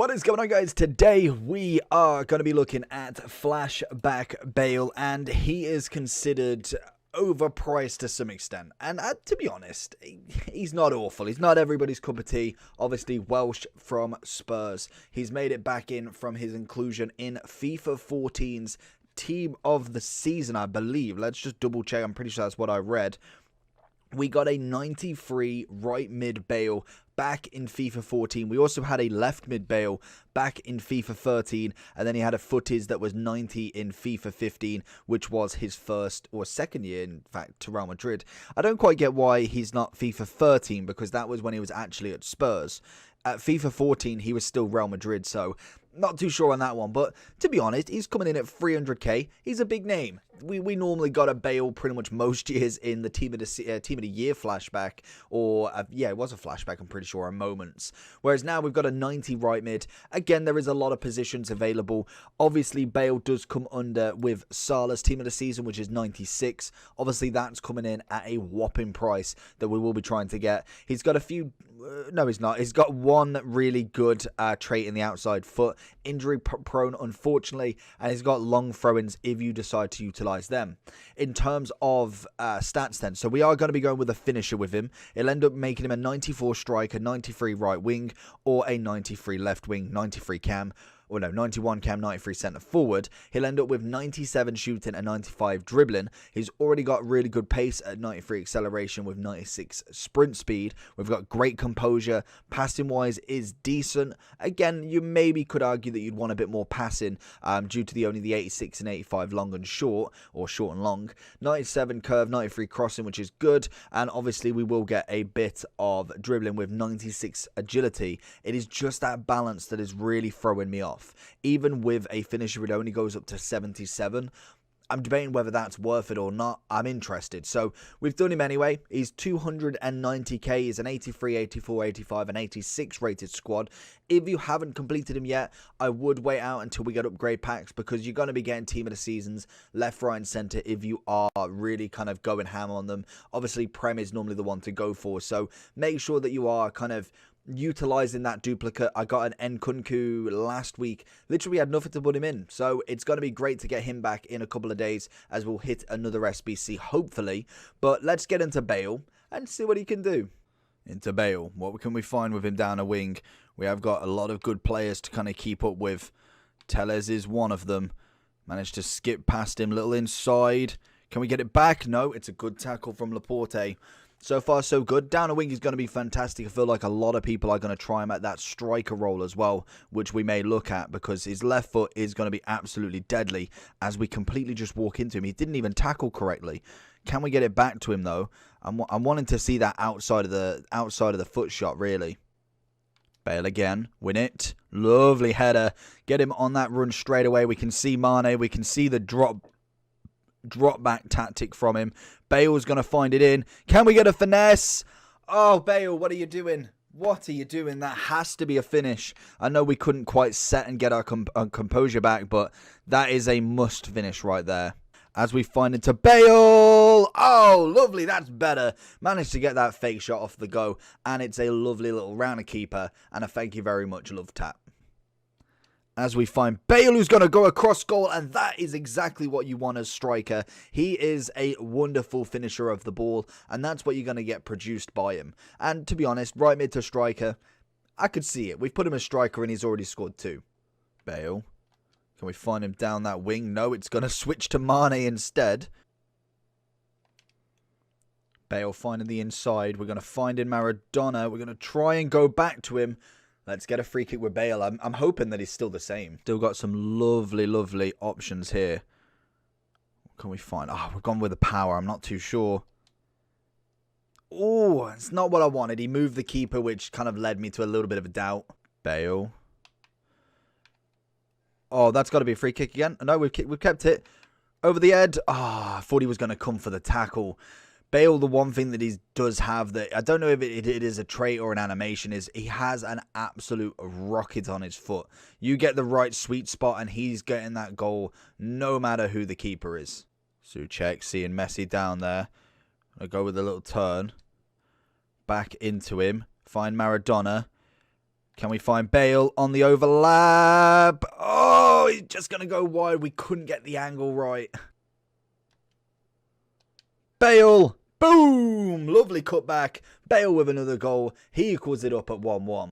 What is going on, guys? Today we are going to be looking at Flashback Bale, and he is considered overpriced to some extent. And to be honest, he's not awful. He's not everybody's cup of tea. Obviously, Welsh from Spurs. He's made it back in from his inclusion in FIFA 14's Team of the Season, I believe. Let's just double check. I'm pretty sure that's what I read. We got a 93 right mid Bale back in FIFA 14. We also had a left mid Bale back in FIFA 13. And then he had a footies that was 90 in FIFA 15, which was his first or second year, in fact, to Real Madrid. I don't quite get why he's not FIFA 13, because that was when he was actually at Spurs. At FIFA 14, he was still Real Madrid, so not too sure on that one. But to be honest, he's coming in at 300k. He's a big name. We normally got a Bale pretty much most years in the team of the year flashback, or yeah, it was a flashback, I'm pretty sure, on moments. Whereas now we've got a 90 right mid. Again, there is a lot of positions available. Obviously, Bale does come under with Salah's team of the season, which is 96. Obviously, that's coming in at a whopping price that we will be trying to get. He's got a few. No, he's not. He's got one really good trait in the outside foot. Injury prone, unfortunately, and he's got long throw-ins if you decide to utilize them. In terms of stats then, so we are going to be going with a finisher with him. It'll end up making him a 94 striker, 93 right wing, or a 93 left wing, 93 cam. Or no, 91 cam, 93 centre forward. He'll end up with 97 shooting and 95 dribbling. He's already got really good pace at 93 acceleration with 96 sprint speed. We've got great composure. Passing wise is decent. Again, you maybe could argue that you'd want a bit more passing due to only the 86 and 85 long and short, or short and long. 97 curve, 93 crossing, which is good. And obviously we will get a bit of dribbling with 96 agility. It is just that balance that is really throwing me off. Even with a finisher, it only goes up to 77. I'm debating whether that's worth it or not. I'm interested. So we've done him anyway. He's 290k. He's an 83, 84, 85, and 86 rated squad. If you haven't completed him yet, I would wait out until we get upgrade packs, because you're going to be getting team of the seasons left, right, and center if you are really kind of going ham on them. Obviously, Prem is normally the one to go for. So make sure that you are kind of utilizing that duplicate. I got an Nkunku last week. Literally had nothing to put him in. So it's going to be great to get him back in a couple of days as we'll hit another SBC, hopefully. But let's get into Bale and see what he can do. Into Bale. What can we find with him down a wing? We have got a lot of good players to kind of keep up with. Tellez is one of them. Managed to skip past him. Little inside. Can we get it back? No, it's a good tackle from Laporte. So far, so good. Down a wing is going to be fantastic. I feel like a lot of people are going to try him at that striker role as well, which we may look at, because his left foot is going to be absolutely deadly as we completely just walk into him. He didn't even tackle correctly. Can we get it back to him, though? I'm wanting to see that outside of the foot shot, really. Bale again. Win it. Lovely header. Get him on that run straight away. We can see Mane. We can see the drop back tactic from him. Bale's going to find it in. Can we get a finesse? Oh, Bale, what are you doing? What are you doing? That has to be a finish. I know we couldn't quite set and get our composure back, but that is a must finish right there. As we find it to Bale. Oh, lovely. That's better. Managed to get that fake shot off the go. And it's a lovely little round keeper. And a thank you very much love tap. As we find Bale, who's going to go across goal, and that is exactly what you want as striker. He is a wonderful finisher of the ball, and that's what you're going to get produced by him. And to be honest, right mid to striker, I could see it. We've put him as striker, and he's already scored 2. Bale. Can we find him down that wing? No, it's going to switch to Mane instead. Bale finding the inside. We're going to find in Maradona. We're going to try and go back to him. Let's get a free kick with Bale. I'm hoping that he's still the same. Still got some lovely, lovely options here. What can we find? Oh, we've gone with the power. I'm not too sure. Oh, it's not what I wanted. He moved the keeper, which kind of led me to a little bit of a doubt. Bale. Oh, that's got to be a free kick again. No, we've kept it over the head. Ah, I thought he was going to come for the tackle. Bale, the one thing that he does have that I don't know if it is a trait or an animation, is he has an absolute rocket on his foot. You get the right sweet spot and he's getting that goal no matter who the keeper is. Souček seeing Messi down there. I'll go with a little turn. Back into him. Find Maradona. Can we find Bale on the overlap? Oh, he's just going to go wide. We couldn't get the angle right. Bale. Boom. Lovely cutback. Bale with another goal. He equals it up at 1-1.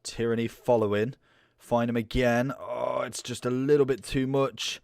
Tyranny following. Find him again. Oh, it's just a little bit too much.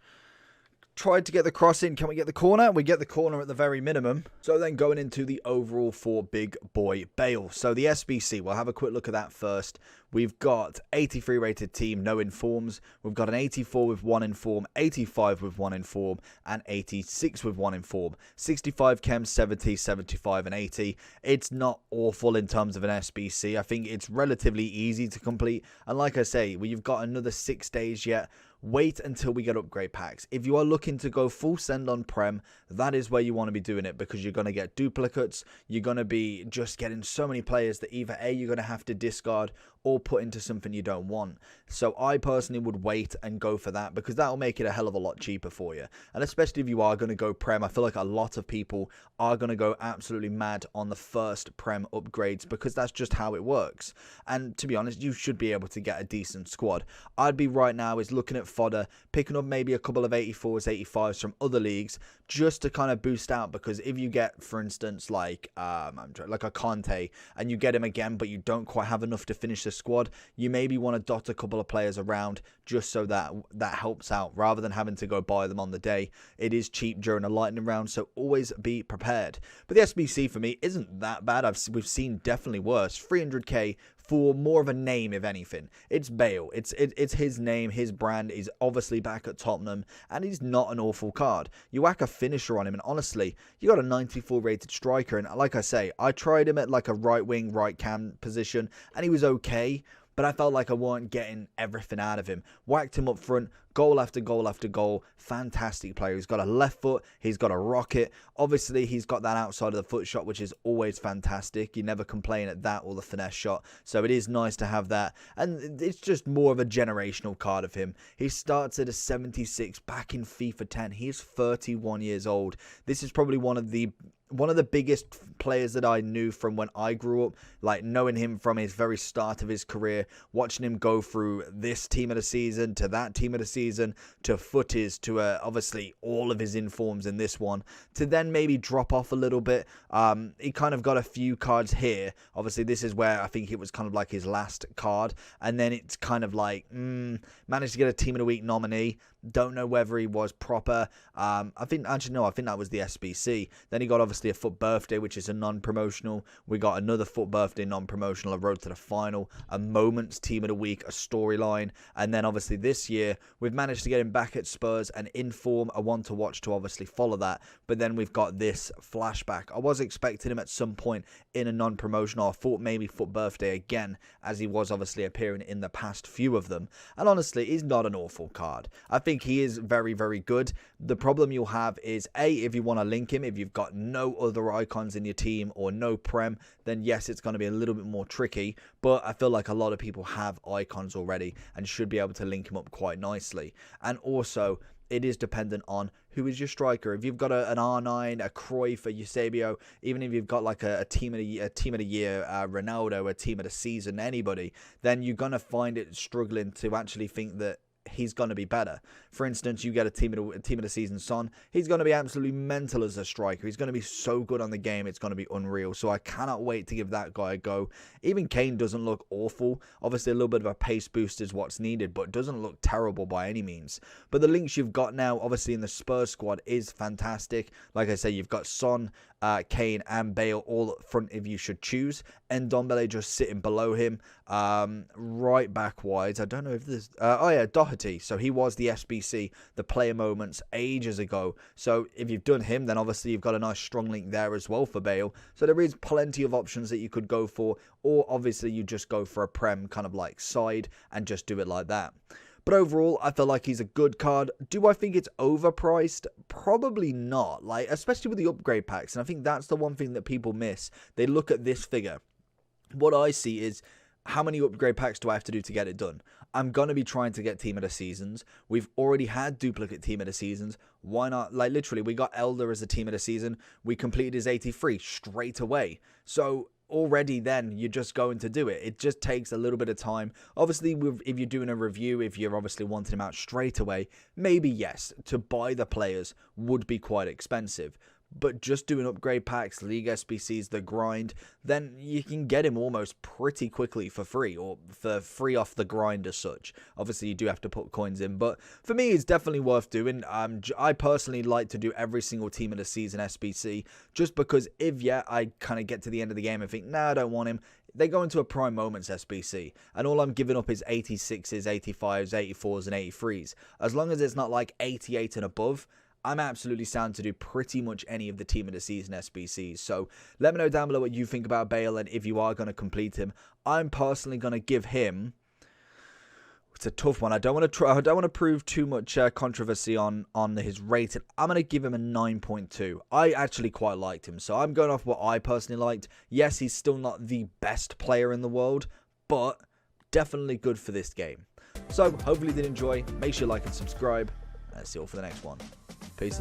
Tried to get the cross in. Can we get the corner? We get the corner at the very minimum. So then going into the overall for big boy Bale. So the SBC, we'll have a quick look at that first. We've got 83 rated team, no informs. We've got an 84 with 1 inform, 85 with 1 inform, and 86 with 1 inform. 65 chem, 70, 75, and 80. It's not awful in terms of an SBC. I think it's relatively easy to complete. And like I say, you've got another 6 days yet. Wait until we get upgrade packs. If you are looking to go full send on Prem, that is where you want to be doing it, because you're going to get duplicates. You're going to be just getting so many players that either A, you're going to have to discard or put into something you don't want. So I personally would wait and go for that, because that will make it a hell of a lot cheaper for you. And especially if you are going to go Prem, I feel like a lot of people are going to go absolutely mad on the first Prem upgrades, because that's just how it works. And to be honest, you should be able to get a decent squad. I'd be right now is looking at fodder, picking up maybe a couple of 84s, 85s from other leagues, just to kind of boost out, because if you get, for instance, like a Conte, and you get him again, but you don't quite have enough to finish the squad, you maybe want to dot a couple of players around just so that helps out, rather than having to go buy them on the day. It is cheap during a lightning round, so always be prepared. But the SBC for me isn't that bad. We've seen definitely worse. 300k for more of a name, if anything. It's Bale. It's his name, his brand. Is obviously back at Tottenham, and he's not an awful card. You whack a finisher on him, and honestly, you got a 94 rated striker, and like I say, I tried him at like a right wing, right cam position, and he was okay, but I felt like I weren't getting everything out of him. Whacked him up front, goal after goal after goal. Fantastic player. He's got a left foot. He's got a rocket. Obviously, he's got that outside of the foot shot, which is always fantastic. You never complain at that, or the finesse shot. So it is nice to have that. And it's just more of a generational card of him. He starts at a 76 back in FIFA 10. He's 31 years old. This is probably one of the biggest players that I knew from when I grew up, like knowing him from his very start of his career, watching him go through this team of the season to that team of the season to footies to obviously all of his informs in this one, to then maybe drop off a little bit. He kind of got a few cards here. Obviously, this is where I think it was kind of like his last card, and then it's kind of like managed to get a team of the week nominee. Don't know whether he was proper. I think that was the SBC. Then he got obviously a FUT birthday, which is a non-promotional. We got another FUT birthday non-promotional, a road to the final, a moments team of the week, a storyline, and then obviously this year we've managed to get him back at Spurs and inform, a one to watch to obviously follow that. But then we've got this flashback. I was expecting him at some point in a non-promotional. I thought maybe FUT birthday again, as he was obviously appearing in the past few of them. And honestly, he's not an awful card. I think he is very, very good. The problem you'll have is, A, if you want to link him, if you've got no other icons in your team or no Prem, then yes, it's going to be a little bit more tricky. But I feel like a lot of people have icons already and should be able to link him up quite nicely. And also, it is dependent on who is your striker. If you've got an R9, a Cruyff, a Eusebio, even if you've got like a team of the year, Ronaldo, a team of the season, anybody, then you're going to find it struggling to actually think that he's going to be better. For instance, you get a team of the season Son. He's going to be absolutely mental as a striker. He's going to be so good on the game. It's going to be unreal. So I cannot wait to give that guy a go. Even Kane doesn't look awful. Obviously, a little bit of a pace boost is what's needed, but doesn't look terrible by any means. But the links you've got now, obviously in the Spurs squad, is fantastic. Like I say, you've got Son, Kane and Bale all up front if you should choose, and Ndombele just sitting below him. Right back wise, I don't know if there's Doherty. So he was the SBC, the player moments, ages ago. So if you've done him, then obviously you've got a nice strong link there as well for Bale. So there is plenty of options that you could go for, or obviously you just go for a Prem kind of like side and just do it like that. But overall, I feel like he's a good card. Do I think it's overpriced? Probably not. Like, especially with the upgrade packs. And I think that's the one thing that people miss. They look at this figure. What I see is, how many upgrade packs do I have to do to get it done? I'm going to be trying to get Team of the Seasons. We've already had duplicate Team of the Seasons. Why not? Like, literally, we got Elder as a Team of the Season. We completed his 83 straight away. So already then you're just going to do it. It just takes a little bit of time. Obviously, if you're doing a review, if you're obviously wanting him out straight away, maybe yes, to buy the players would be quite expensive. But just doing upgrade packs, League SBCs, the grind, then you can get him almost pretty quickly for free, or for free off the grind as such. Obviously, you do have to put coins in, but for me, it's definitely worth doing. I personally like to do every single team of the season SBC, just because if, I kind of get to the end of the game and think, nah, I don't want him, they go into a Prime Moments SBC, and all I'm giving up is 86s, 85s, 84s, and 83s. As long as it's not like 88 and above, I'm absolutely sound to do pretty much any of the Team of the Season SBCs. So let me know down below what you think about Bale and if you are going to complete him. I'm personally going to give him... It's a tough one. I don't want to prove too much controversy on his rating. I'm going to give him a 9.2. I actually quite liked him. So I'm going off what I personally liked. Yes, he's still not the best player in the world, but definitely good for this game. So hopefully you did enjoy. Make sure you like and subscribe. And see you all for the next one. Peace.